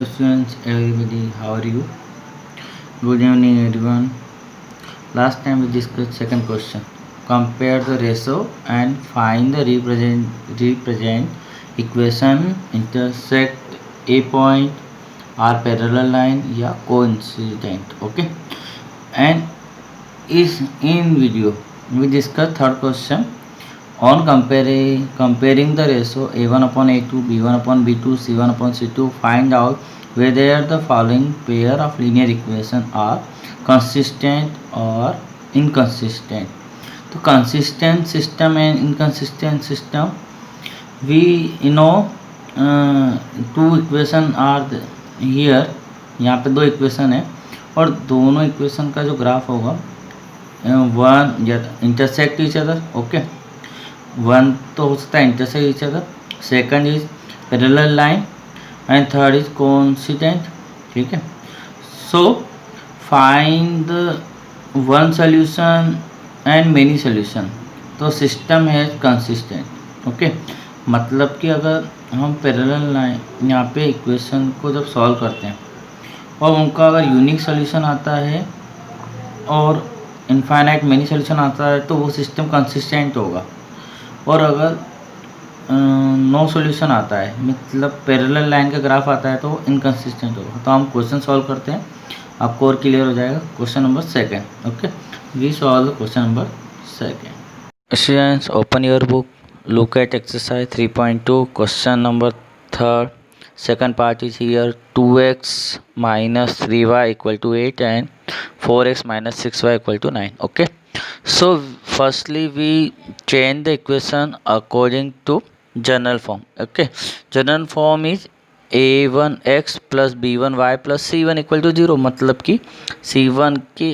Students, everybody, how are you? Good evening, everyone. Last time we discussed second question. Compare the ratio and find the represent equation intersect a point are parallel line या coincident. Okay. And is in video we discussed third question on comparing the ratio a1 upon a2, b1 upon b2, c1 upon c2. Find out whether the following pair of linear equation are consistent or inconsistent. तो consistent system and inconsistent system, we know two equation are here. यहाँ पे दो equation है और दोनों equation का जो graph होगा one intersect each other. Okay, one तो हो सकता है intersect each other, second is parallel line and third is coincident. ठीक है. So find the one solution and many solution. तो सिस्टम है कंसिस्टेंट. ओके, मतलब कि अगर हम पैरेलल लाइन यहाँ पे इक्वेशन को जब सॉल्व करते हैं और उनका अगर यूनिक सोल्यूशन आता है और इनफाइनाइट मेनी सोल्यूशन आता है तो वो सिस्टम कंसिस्टेंट होगा. और अगर नो सॉल्यूशन आता है, मतलब पैरेलल लाइन का ग्राफ आता है, तो वो इनकंसिस्टेंट होगा. तो हम क्वेश्चन सॉल्व करते हैं, आपको और क्लियर हो जाएगा. Question number second. Okay, we solve the question number second. Students, open your book, look at exercise 3.2, question number third. Second part is here. 2x minus 3y equal to 8 and 4x minus 6y equal to 9. Okay, so firstly we change the equation according to general form. Okay, general form is a1x plus b1y plus c1 equal to 0. मतलब कि c1 के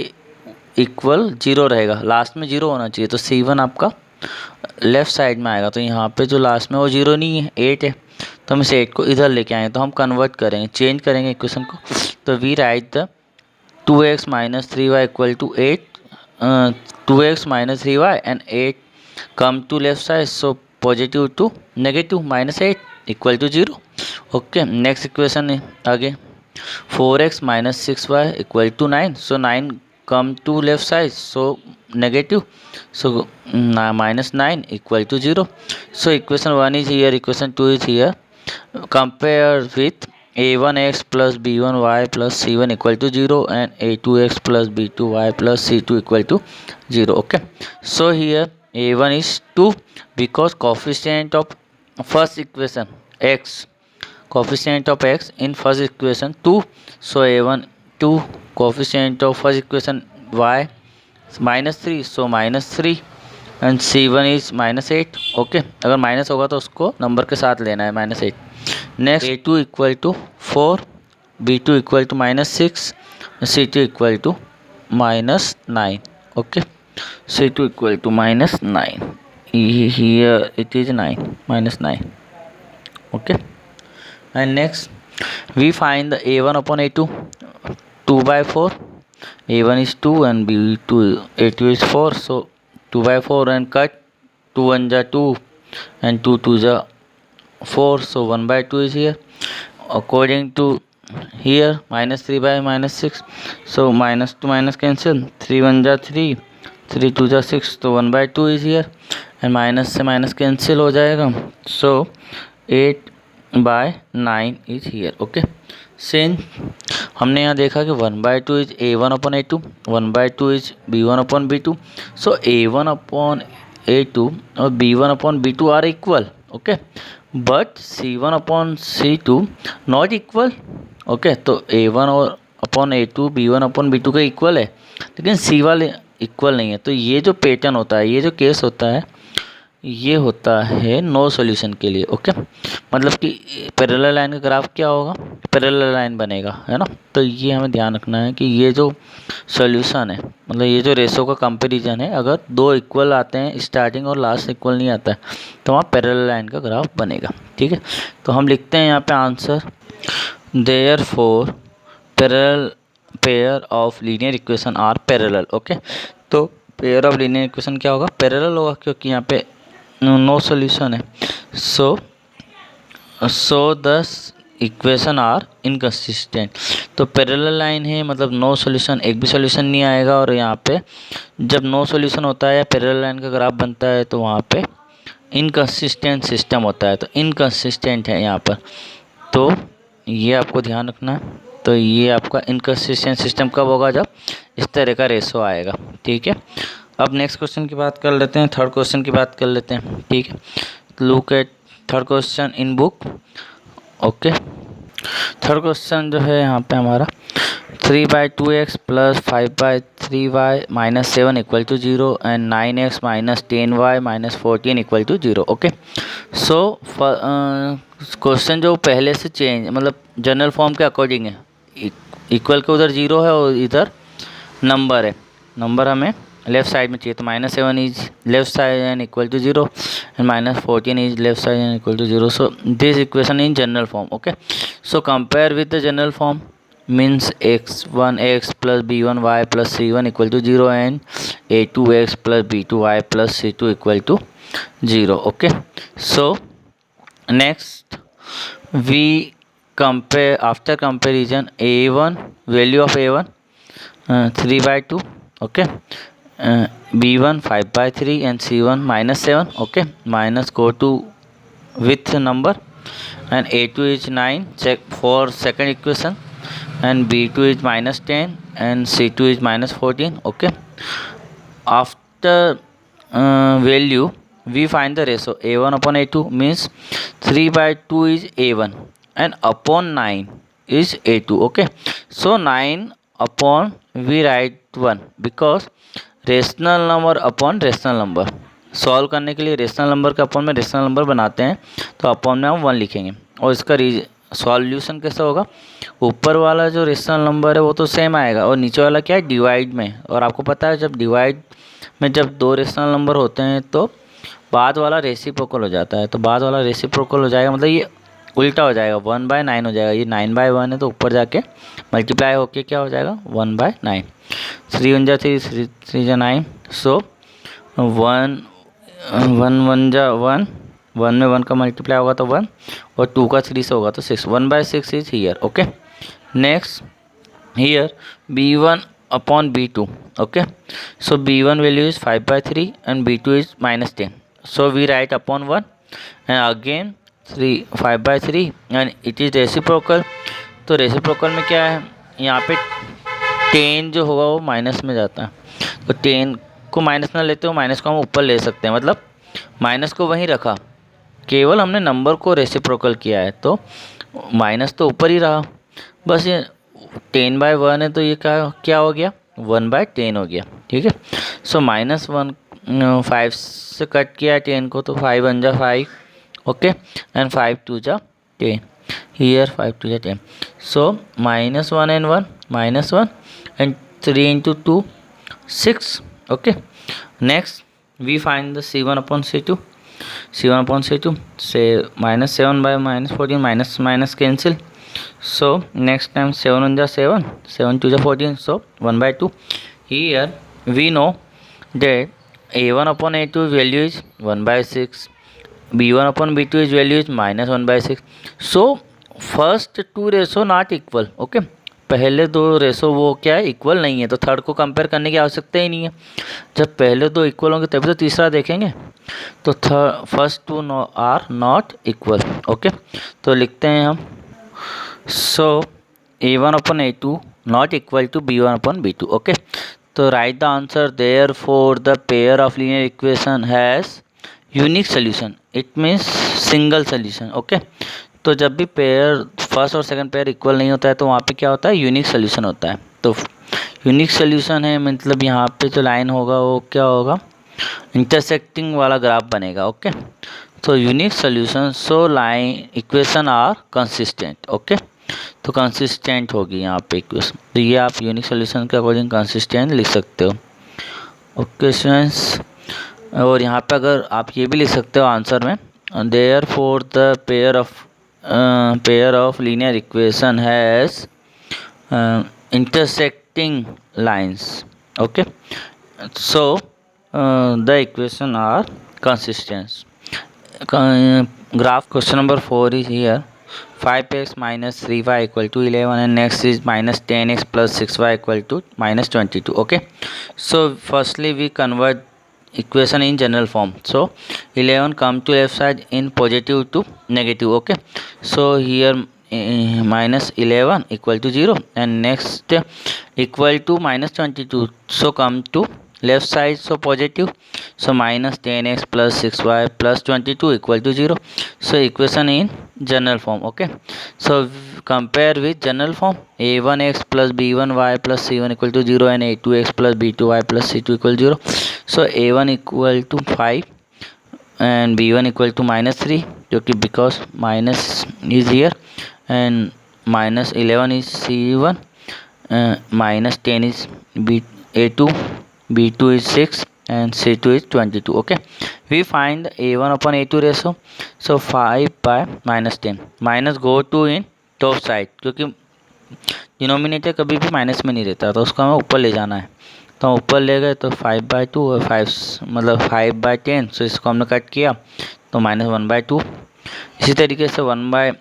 equal 0 रहेगा, last में 0 होना चाहिए. तो c1 आपका left side में आएगा. तो यहाँ पे जो लास्ट में वो 0 नहीं है, 8 है. तो हम इस 8 को इधर लेके आएंगे. तो हम कन्वर्ट करेंगे, चेंज करेंगे इक्वेशन को. तो we write the 2x minus 3y equal to 8, 2x minus 3y and 8 come to left side. So positive to negative minus 8 equal to 0. Okay, next equation है आगे. 4x minus 6y equal to 9. So 9 come to left side, so negative, so minus 9 equal to 0. So equation 1 is here, equation 2 is here. Compare with a1x plus b1y plus c1 equal to 0 and a2x plus b2y plus c2 equal to 0. Okay, so here a1 is 2 because coefficient of first equation x, coefficient of x in first equation 2, so a1 2. Coefficient of first equation y minus 3, so minus 3 and c1 is minus 8. Okay, अगर minus होगा तो उसको number के साथ लेना है, minus 8. Next a2 equal to 4, b2 equal to minus 6, c2 equal to minus 9. Okay, c2 equal to minus 9. Here it is 9, minus 9. Okay, and next we find the a1 upon a2. 2 by 4, a1 is 2 and a2 is 4, so 2 by 4 and cut, 2 1 ja 2 and 2 2 ja 4, so 1 by 2 is here. According to here minus 3 by minus 6, so minus to minus cancel, 3 1 ja 3, 3 2 ja 6, तो 1 by 2 is here and minus से minus cancel हो जाएगा, so 8 by 9 is here. Okay, same हमने यहाँ देखा कि 1 by 2 is a1 upon a2, 1 by 2 is b1 upon b2. So a1 upon a2 और b1 upon b2 are equal. Okay, but c1 upon c2 not equal. Okay, तो a1 और upon a2 b1 upon b2 का equal है, लेकिन c वाले equal नहीं है. तो ये जो पैटर्न होता है, ये जो केस होता है, ये होता है नो सॉल्यूशन के लिए. ओके, मतलब कि पैरेलल लाइन का ग्राफ क्या होगा, पैरेलल लाइन बनेगा, है ना. तो ये हमें ध्यान रखना है कि ये जो सॉल्यूशन है, मतलब ये जो रेशो का कंपैरिजन है, अगर दो इक्वल आते हैं स्टार्टिंग और लास्ट इक्वल नहीं आता है, तो वहाँ पैरेलल लाइन का ग्राफ बनेगा. ठीक है, तो हम लिखते हैं यहाँ पे answer. Therefore parallel pair of linear equation are parallel. Okay, तो पेयर ऑफ लीनियर इक्वेशन क्या होगा, पैरेलल होगा, क्योंकि यहाँ पे नो सॉल्यूशन है. सो दस इक्वेशन आर इनकंसिस्टेंट। तो पैरेलल लाइन है मतलब नो सॉल्यूशन, एक भी सॉल्यूशन नहीं आएगा। और यहाँ पे जब नो सॉल्यूशन होता है या पैरेलल लाइन का ग्राफ बनता है तो वहाँ पे इनकंसिस्टेंट सिस्टम होता है। तो इनकंसिस्टेंट है यहाँ पर, तो ये आपको ध्यान रखना है। तो ये आपका इनकंसिस्टेंट सिस्टम कब होगा, जब इस तरह का रेशो आएगा। ठीक है, अब नेक्स्ट क्वेश्चन की बात कर लेते हैं, थर्ड क्वेश्चन की बात कर लेते हैं। ठीक है, look at third question in book. Okay, third question जो है यहाँ पे हमारा 3/2x plus 5/3y minus 7 equal to 0 and 9x minus 10y minus 14 equal to 0। Okay, so question जो पहले से चेंज मतलब जनरल फॉर्म के अकॉर्डिंग है। इक्वल के उधर 0 है और इधर नंबर है, नंबर हमें लेफ्ट साइड में चाहिए। तो -7 is left side and equal to 0 and -14 is left side and equal to 0। So this equation in general form. Okay, so compare with the general form means x1x plus b1y plus c1 equal to 0 and a2x plus b2y plus c2 equal to 0. Okay, so next we compare, after comparison, a1 value of a1 3/2, okay, b1 5/3 and c1 -7. Okay, minus go to with number and a2 is 9, check for second equation, and b2 is -10 and c2 is -14. Okay, after value we find the ratio a1 upon a2 means 3/2 is a1 and upon 9 is a2. Okay, so 9 upon we write 1 because rational number upon rational number solve करने के लिए rational number के upon में rational number बनाते हैं, तो upon में हम 1 लिखेंगे। और इसका सॉल्यूशन कैसा होगा, ऊपर वाला जो रेशनल नंबर है वो तो सेम आएगा और नीचे वाला क्या है, डिवाइड में। और आपको पता है जब डिवाइड में जब 2 रेशनल नंबर होते हैं तो बाद वाला रेसिप्रोकल हो जाता है। तो बाद वाला रेसिप्रोकल हो जाएगा मतलब ये उल्टा हो जाएगा, 1/9 हो जाएगा। ये 9/1 है तो ऊपर जाके मल्टीप्लाई होके क्या हो जाएगा 1/9। 3 1 जा 3, 3 जा 9। सो 1 1 1 जा 1, 1 में 1 का मल्टीप्लाई होगा तो 1 और 2 का 3 से होगा तो 6। 1/6 is here. Okay, next here b1 upon b2. Okay, so b1 value is 5/3 and b2 is -10. So we write upon 1 and again 5/3 and it is reciprocal. तो रेसिप्रोकल में क्या है, यहाँ पे 10 जो होगा वो माइनस में जाता है। तो 10 को माइनस ना लेते हो, माइनस को हम ऊपर ले सकते हैं, मतलब माइनस को वहीं रखा, केवल हमने नंबर को रेसिप्रोकल किया है। तो माइनस तो ऊपर ही रहा, बस ये 10/1 है तो ये क्या हो गया 1/10 हो गया। ठीक है, सो -1 5 से कट किया 10 को तो 5 1 जा 5। ओके, एंड 5 2 जा 10, हियर 5 2 जा 10। सो -1 and 1 -1 and 3 into 2 6. Okay, next we find the c1 upon c2. c1 upon c2, say -7 by -14, minus cancel. So next time 7 1 ja 7, 7 2 ja 14, so 1/2. Here we know that a1 upon a2 value is 1/6, b1 upon b2 is value is -1/6. So first 2 ratio not equal. Okay, पहले 2 ratio वो क्या है, equal नहीं है, तो third को compare करने की आवश्यकता ही नहीं है। जब पहले 2 इक्वल होंगे तभी तो तीसरा देखेंगे। तो first 2 are not equal. Okay, तो लिखते हैं हम, so a1 upon a2 not equal to b1 upon b2. Okay, तो right the answer, there for the pair of linear equation has unique solution, it means single solution. Okay, तो जब भी pair first और second pair equal नहीं होता है तो वहाँ पे क्या होता है, यूनिक सोल्यूशन होता है। तो यूनिक सोल्यूशन है मतलब यहाँ पे जो लाइन होगा वो क्या होगा, इंटरसेक्टिंग वाला ग्राफ बनेगा। ओके, तो unique solution, so line equation are consistent. Okay, तो कंसिस्टेंट होगी यहाँ पे इक्वेशन, तो ये आप यूनिक सोल्यूशन के अकॉर्डिंग कंसिस्टेंट लिख सकते हो। ओके स्टूडेंट्स, और यहाँ पे अगर आप ये भी लिख सकते हो आंसर में, there for the pair of linear equation has intersecting lines. Okay, so the equation are consistent. Graph question number 4 is here. 5x minus 3y equal to 11, and next is minus 10x plus 6y equal to minus 22. Okay, so firstly we convert equation in general form. So 11 come to left side in positive to negative. Okay, so here minus 11 equal to 0, and next equal to minus 22, so come to left side, so positive, so minus 10x plus 6y plus 22 equal to 0. So equation in general form. Okay, so compare with general form. A1x plus b1y plus c1 equal to 0, and a2x plus b2y plus c2 equal to 0. So a1 equal to 5 and b1 equal to minus 3, because minus is here, and minus 11 is c1, minus 10 is a2, b2 is 6, and c2 is 22. Okay, we find a1 upon a2 ratio. So 5 by minus 10, minus go to in top side, क्योंकि denominator कभी भी minus में नहीं रहता, तो उसको हमें ऊपर ले जाना है, तो हम ऊपर ले गए, तो 5/2 और 5 मतलब 5/10, सो इसको हमने कट किया, तो माइनस 1/2. इसी तरीके से 1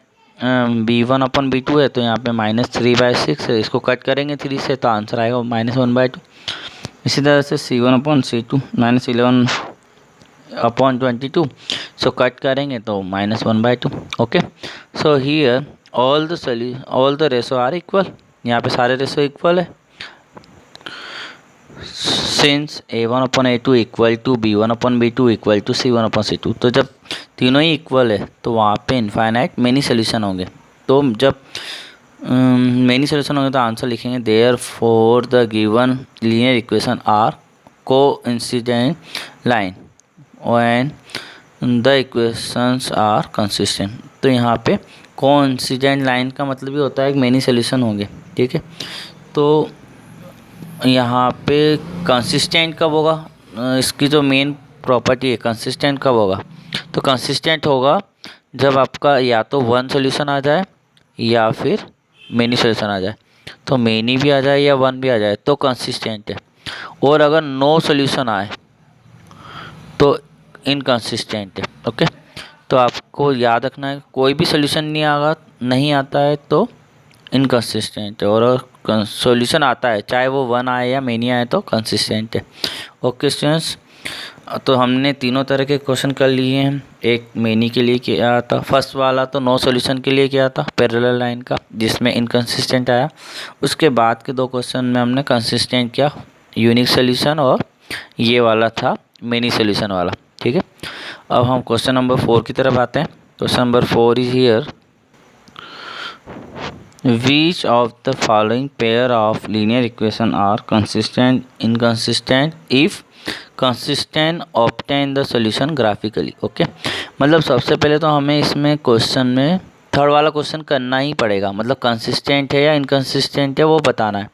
b1 अपन b2 है, तो यहाँ पे माइनस 3/6 है, इसको कट करेंगे 3 से, तो आंसर आएगा माइनस 1/2. इसी तरह से c1 upon c2 minus 11 upon 22, so cut करेंगे तो minus 1/2. Okay, so here all the ratio are equal, यहाँ पे सारे रेशो इक्वल है. Since a1 upon a2 equal to b1 upon b2 equal to c1 upon c2, तो जब तीनों ही equal है तो वहाँ पे इनफाइनाइट मेनी सोल्यूशन होंगे. तो जब मेनी सोल्यूशन होंगे तो आंसर लिखेंगे there for the given linear equation are coincident line when the equations are consistent. तो यहाँ पे कोइंसिडेंट लाइन का मतलब ये होता है कि मेनी सोल्यूशन होंगे. ठीक है, तो यहाँ पे कंसिस्टेंट कब होगा, इसकी जो मेन प्रॉपर्टी है कंसिस्टेंट कब होगा, तो कंसिस्टेंट होगा जब आपका या तो वन सोल्यूशन आ जाए या फिर मेनी सोल्यूशन आ जाए. तो मेनी भी आ जाए या वन भी आ जाए तो कंसिस्टेंट है, और अगर नो सोल्यूशन आए तो इनकंसिस्टेंट है. ओके, तो आपको याद रखना है कोई भी सोल्यूशन नहीं आता है तो इनकंसिस्टेंट है, और सॉल्यूशन आता है चाहे वो वन आए या मेनी आए तो कंसिस्टेंट है. ओके स्टूडेंट्स, तो हमने तीनों तरह के क्वेश्चन कर लिए हैं. एक मेनी के लिए किया था, फर्स्ट वाला तो नो सॉल्यूशन के लिए किया था पैरेलल लाइन का, जिसमें इनकंसिस्टेंट आया. उसके बाद के दो क्वेश्चन में हमने कंसिस्टेंट किया यूनिक सॉल्यूशन, और ये वाला था मेनी सॉल्यूशन वाला. ठीक है, अब हम क्वेश्चन नंबर 4 की तरफ आते हैं. Question number 4 is here, which of the following pair of linear equation are consistent, inconsistent, if consistent obtain the solution graphically. Okay, मतलब सबसे पहले तो हमें इसमें क्वेश्चन में थर्ड वाला क्वेश्चन करना ही पड़ेगा, मतलब कंसिस्टेंट है या इनकंसिस्टेंट है वो बताना है.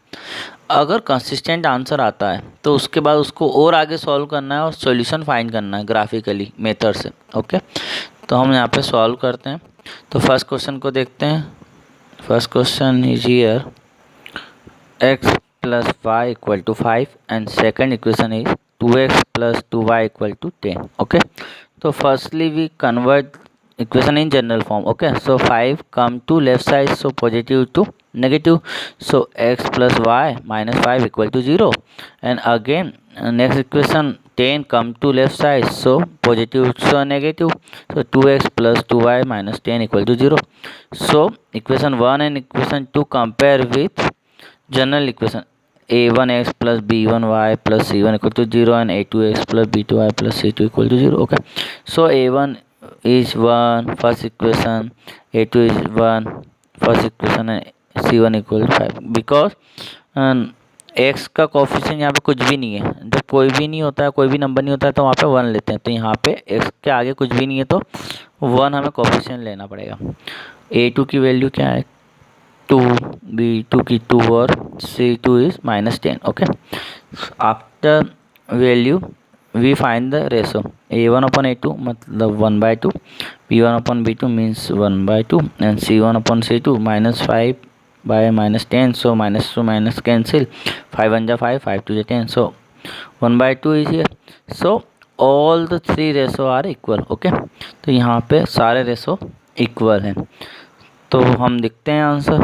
अगर कंसिस्टेंट आंसर आता है तो उसके बाद उसको और आगे सॉल्व करना है और सॉल्यूशन फाइंड करना है ग्राफिकली मेथड से. ओके, तो हम यहाँ पे सॉल्व करते हैं. तो फर्स्ट क्वेश्चन को देखते हैं. First question is here, x plus y equal to 5, and second equation is 2x plus 2y equal to 10. Okay, so firstly we convert equation in general form. Okay, so 5 come to left side, so positive to negative, so x plus y minus 5 equal to 0, and again next equation 10 come to left side, so positive so negative, so 2x plus 2y minus 10 equal to 0. So equation 1 and equation 2 compare with general equation a1x plus b1y plus c1 equal to 0, and a2x plus b2y plus c2 equal to 0. Okay, so a1 is 1 first equation, a2 is 1 first equation, and c1 equal to 5. Because x का coefficient यहाँ पे कुछ भी नहीं है. जब कोई भी नहीं होता है, कोई भी नंबर नहीं होता है, तो वहाँ पे 1 लेते हैं. तो यहाँ पे एक्स के आगे कुछ भी नहीं है तो 1 हमें कोफिशिएंट लेना पड़ेगा. a2 की वैल्यू क्या है 2, b2 की 2, और c2 is minus 10. Okay, after value we find the ratio a1 upon a2 मतलब 1/2, b1 upon b2 means 1/2, and c1 upon c2 minus 5 by minus 10, so minus to minus cancel, 5 1 जा 5, 5 2 जा 10, so 1/2 is here. So all the three ratio are equal. Okay, तो यहाँ पे सारे ratio equal हैं. तो हम देखते हैं answer.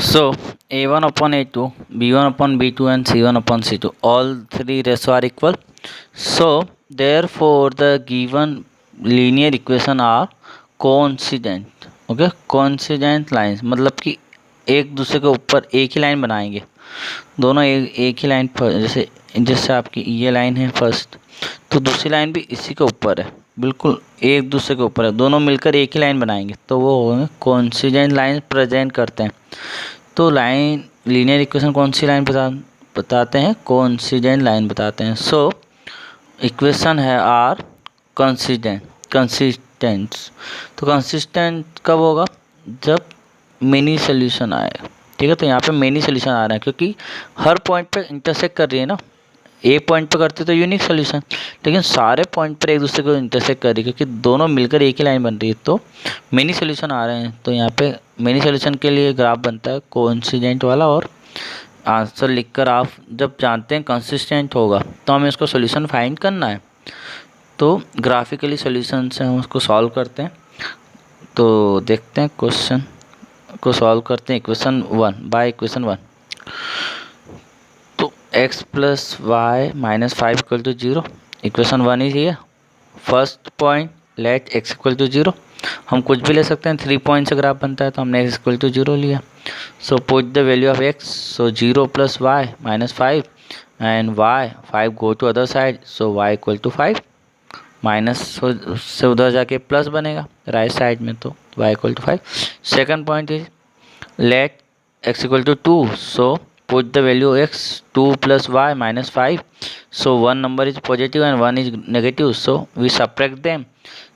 So a1 upon a2, b1 upon b2 and c1 upon c2, all three ratios are equal. So therefore the given linear equation are coincident. Okay, coincident lines मतलब कि एक दूसरे के ऊपर एक ही लाइन बनाएंगे, दोनों एक ही लाइन पर, जैसे आपकी ये लाइन है फर्स्ट, तो दूसरी लाइन भी इसी के ऊपर है, बिल्कुल एक दूसरे के ऊपर है, दोनों मिलकर एक ही लाइन बनाएंगे, तो वो होंगे कोइंसिडेंट लाइन प्रेजेंट करते हैं। तो लाइन लीनियर इक्वेशन कौन सी लाइन बताते हैं? कोइंसिडेंट लाइन बताते हैं। सो इक्वेशन है आर कंसिस्टेंट्स। तो कंसिस्टेंट कब होगा? जब मेनी सोल्यूशन आएगा। ठीक है, तो यहाँ पे मेनी सोल्यूशन आ रहा है क्योंकि हर पॉइंट पे इंटरसेक्ट कर रही है ना। ए पॉइंट पे करते तो यूनिक सोल्यूशन, लेकिन सारे पॉइंट पर एक दूसरे को इंटरसेक्ट कर रही है क्योंकि दोनों मिलकर एक ही लाइन बन रही है, तो मेनी सोल्यूशन आ रहे हैं। तो यहाँ पे मेनी सोल्यूशन के लिए ग्राफ बनता है कोइंसिडेंट वाला, और आंसर लिखकर आप जब जानते हैं कंसिस्टेंट होगा तो हमें इसको सोल्यूशन फाइंड करना है। तो ग्राफिकली सोल्यूशन से हम उसको सॉल्व करते हैं। तो देखते हैं क्वेश्चन को सॉल्व करते हैं। इक्वेशन 1 बाय इक्वेशन 1, तो x plus y minus 5 equal to 0। Equation 1 is here. First point let x equal to 0, हम कुछ भी ले सकते हैं, 3 पॉइंट से ग्राफ बनता है, तो हमने x इक्वल टू 0 लिया। So put the value of x, so 0 plus y minus 5 and y 5 go to other side, so y equal to 5 minus से उधर जाके प्लस बनेगा राइट साइड में, तो y equal to 5। Second point is let x equal to 2, so put the value x 2 plus y minus 5, so one number is positive and one is negative, so we subtract them.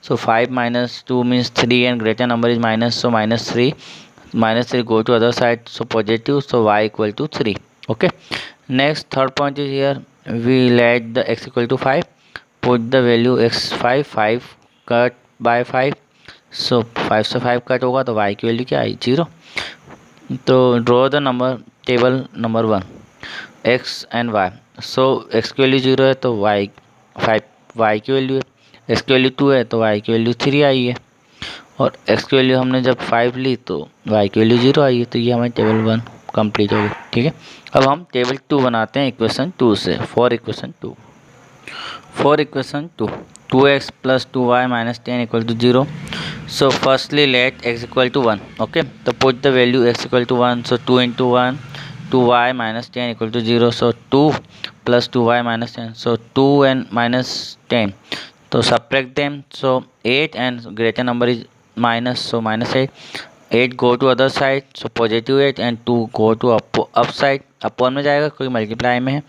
So 5 minus 2 means 3 and greater number is minus, so minus 3 go to other side, so positive, so y equal to 3. Okay, next third point is here, we let the x equal to 5, put the value x 5 cut by 5, so 5 से 5 cut होगा तो y की value क्या आई? 0। तो draw the number table number 1 x and y। So x की value 0 है तो y 5, y की वैल्यू है, x की वैल्यू 2 है तो y की वैल्यू 3 आई है, और x की वैल्यू हमने जब 5 ली तो y की वैल्यू 0 आई है। तो ये हमारी टेबल 1 कंप्लीट हो गई। ठीक है, अब हम टेबल 2 बनाते हैं इक्वेशन 2 से। For equation 2 2x plus 2y minus 10 equal to 0। So firstly let x equal to 1। Okay, तो put the value x equal to 1, so 2 into 1 2y minus 10 equal to 0, so 2 plus 2y minus 10, so 2 and minus 10, तो subtract them, so 8 and greater number is minus, so minus 8 go to other side, so positive 8 and 2 go to up side, upon में जाएगा क्योंकि multiply में है,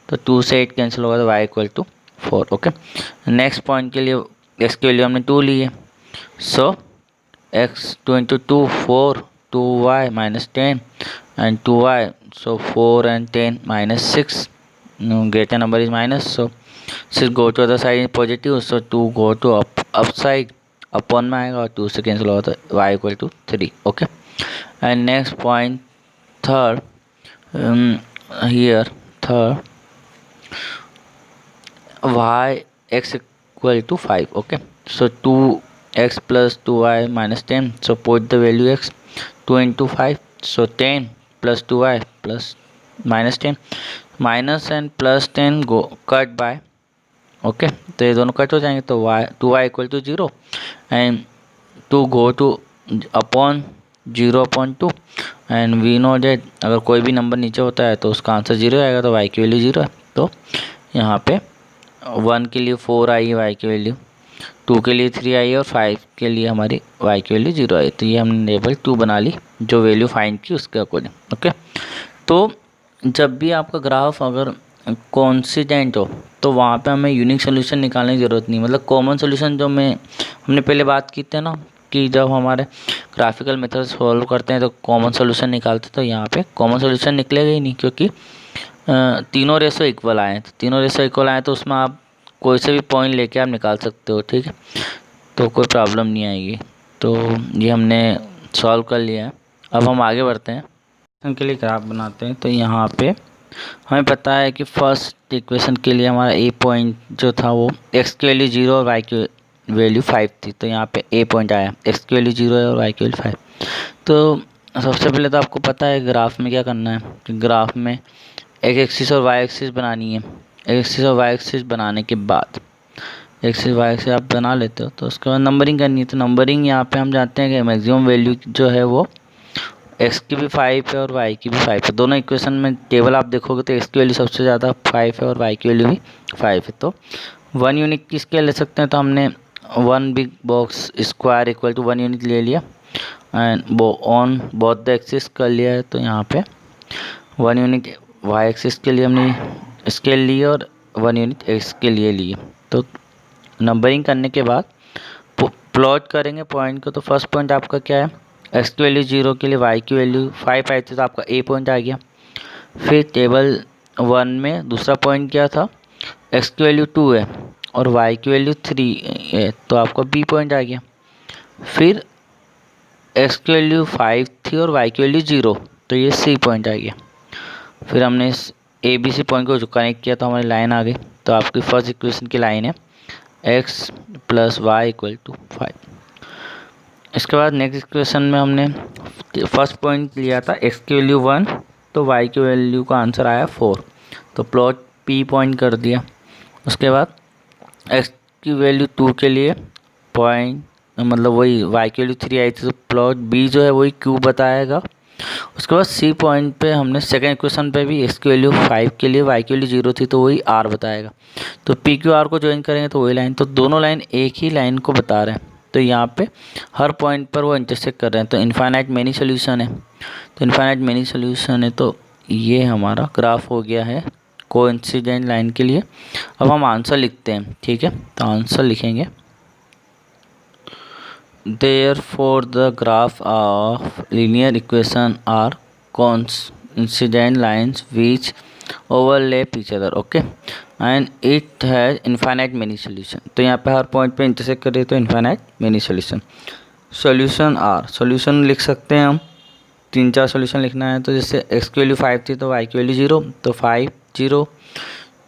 तो 2 से 8 cancel होगा तो y equal to 4। Okay, next point के लिए x की वैल्यू हमने 2 ली है, so x 2 into 2 4 2y minus 10 and 2y, so 4 and 10 minus 6, greater number is minus, so 6 go to other side is positive, so 2 go to up side, upon में आएगा और 2 से कैंसिल होगा तो y equal to 3। Okay, and next point third here, third y x equal to 5। Okay, so 2x plus 2y minus 10, so put the value x 2 into 5, so 10 plus 2y plus minus 10, minus and plus 10 go cut by. Okay, तो ये दोनों cut हो जाएंगे तो y 2y equal to 0 and 2 go to upon 0 upon 2 and we know date अगर कोई भी number नीचे होता है तो उसका आंसर 0 आएगा, तो y की वैल्यू 0 है। तो यहाँ पे 1 के लिए 4 आई है y की वैल्यू, 2 के लिए 3 आई है और 5 के लिए हमारी y की वैल्यू 0 आई। तो ये हमने टेबल 2 बना ली जो वैल्यू फाइंड की उसके अकॉर्डिंग। ओके, तो जब भी आपका ग्राफ अगर कोइंसिडेंट हो तो वहाँ पे हमें यूनिक सोल्यूशन निकालने की ज़रूरत नहीं, मतलब कॉमन सोल्यूशन जो हमने पहले बात की थी ना कि जब हमारे ग्राफिकल मेथड सॉल्व करते हैं तो कॉमन सोल्यूशन निकालते, तो यहाँ पे कॉमन सोल्यूशन निकलेगा ही नहीं क्योंकि तीनों रेशो इक्वल आए हैं। तो तीनों रेशो इक्वल आए तो उसमें आप कोई से भी पॉइंट लेके आप निकाल सकते हो। ठीक है, तो कोई प्रॉब्लम नहीं आएगी। तो ये हमने सॉल्व कर लिया है। अब हम आगे बढ़ते हैं, के लिए ग्राफ बनाते हैं। तो यहाँ पे हमें पता है कि फर्स्ट इक्वेशन के लिए हमारा ए पॉइंट जो था वो x की वैल्यू 0 और y की वैल्यू 5 थी, तो यहाँ पे ए पॉइंट आया, x की वैल्यू 0 है और y की वैल्यू 5। तो सबसे पहले तो आपको पता है ग्राफ में क्या करना है कि ग्राफ में एक एक्सिस और वाई एक्सिस बनानी है। एक्सिस और वाई एक्सिस बनाने के बाद एक्सिस वाई एक्सिस आप बना लेते हो तो उसके बाद नंबरिंग करनी है। तो नंबरिंग यहाँ पे हम जानते हैं कि मैक्सिमम वैल्यू जो है वो एक्स की भी 5 है और वाई की भी 5 है। दोनों इक्वेशन में टेबल आप देखोगे तो एक्स की वैल्यू सबसे ज़्यादा 5 है और वाई की वैल्यू भी 5 है। तो 1 यूनिट की स्केल ले सकते हैं, तो हमने 1 big box square equal to 1 unit ले लिया and on both the axis कर लिया है। तो यहाँ पे 1 यूनिट वाई एक्सिस के लिए हमने स्केल ली और 1 यूनिट एक्स के लिए लिए। तो नंबरिंग करने के बाद प्लॉट करेंगे पॉइंट को। तो फर्स्ट पॉइंट आपका क्या है, एक्स की वैल्यू 0 के लिए वाई की वैल्यू 5 आई थी, तो आपका ए पॉइंट आ गया। फिर टेबल 1 में दूसरा पॉइंट क्या था, एक्स की वैल्यू 2 है और वाई की वैल्यू 3 है, तो आपका बी पॉइंट आ गया। फिर एक्स की वैल्यू 5 थी और वाई की वैल्यू 0, तो ये सी पॉइंट आ गया। फिर हमने इस ए बी सी पॉइंट को जो कनेक्ट किया तो हमारी लाइन आ गई। तो आपकी फर्स्ट इक्वेशन की लाइन है x plus y equal to 5। इसके बाद नेक्स्ट इक्वेशन में हमने फर्स्ट पॉइंट लिया था x की वैल्यू 1, तो y की वैल्यू का आंसर आया 4, तो प्लॉट p पॉइंट कर दिया। उसके बाद x की वैल्यू 2 के लिए पॉइंट मतलब वही y की वैल्यू 3 आई थी, तो प्लॉट b जो है वही q बताएगा। उसके बाद सी पॉइंट पे हमने सेकेंड इक्वेशन पे भी x की वैल्यू 5 के लिए y की वैल्यू 0 थी, तो वही r बताएगा। तो p q r को ज्वाइन करेंगे तो वही लाइन, तो दोनों लाइन एक ही लाइन को बता रहे हैं। तो यहाँ पे हर पॉइंट पर वो इंटरसेक्ट कर रहे हैं, तो इनफाइनाइट मेनी सोल्यूशन है। तो इनफाइनाइट मेनी सोल्यूशन है, तो ये हमारा ग्राफ हो गया है कोइंसिडेंट लाइन के लिए। अब हम आंसर लिखते हैं, ठीक है। तो आंसर लिखेंगे Therefore, the graph of linear equation are coincident lines which overlap each other, okay, and it has infinite many solution। तो यहाँ पे हर पॉइंट पे इंटरसेक्ट कर रही है, तो infinite many solution. Solution are, solution लिख सकते हैं हम 3-4 सोल्यूशन लिखना है। तो जैसे एक्स की वैल्यू 5 थी तो वाई की वैल्यू 0, तो 5 0,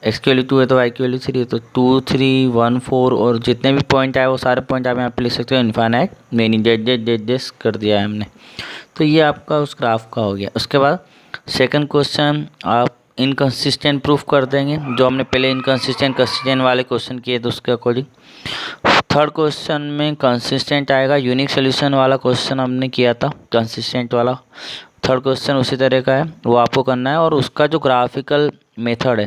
एक्स की वैल्यू 2 है तो वाई की वैल्यू 3 है, तो 2 3 1 4 और जितने भी पॉइंट आए वो सारे पॉइंट आप यहाँ पे लिख सकते हो इनफाइनाइट मेनी डेट कर दिया है हमने। तो ये आपका उस ग्राफ का हो गया। उसके बाद सेकंड क्वेश्चन आप इनकन्सिस्टेंट प्रूफ कर देंगे, जो हमने पहले कंसिस्टेंट वाले क्वेश्चन किए थे उसके अकॉर्डिंग। थर्ड क्वेश्चन में कंसिस्टेंट आएगा, यूनिक सोल्यूशन वाला क्वेश्चन हमने किया था कंसिस्टेंट वाला। थर्ड क्वेश्चन उसी तरह का है, वो आपको करना है। और उसका जो ग्राफिकल मेथड है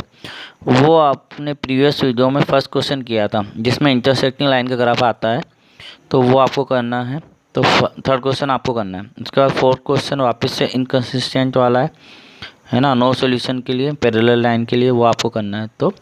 वो आपने प्रीवियस वीडियो में फर्स्ट क्वेश्चन किया था जिसमें इंटरसेक्टिंग लाइन का ग्राफ आता है, तो वो आपको करना है। तो थर्ड क्वेश्चन आपको करना है। उसके बाद फोर्थ क्वेश्चन वापस से इनकन्सिस्टेंट वाला है ना, नो सॉल्यूशन के लिए पैरेलल लाइन के लिए, वो आपको करना है। तो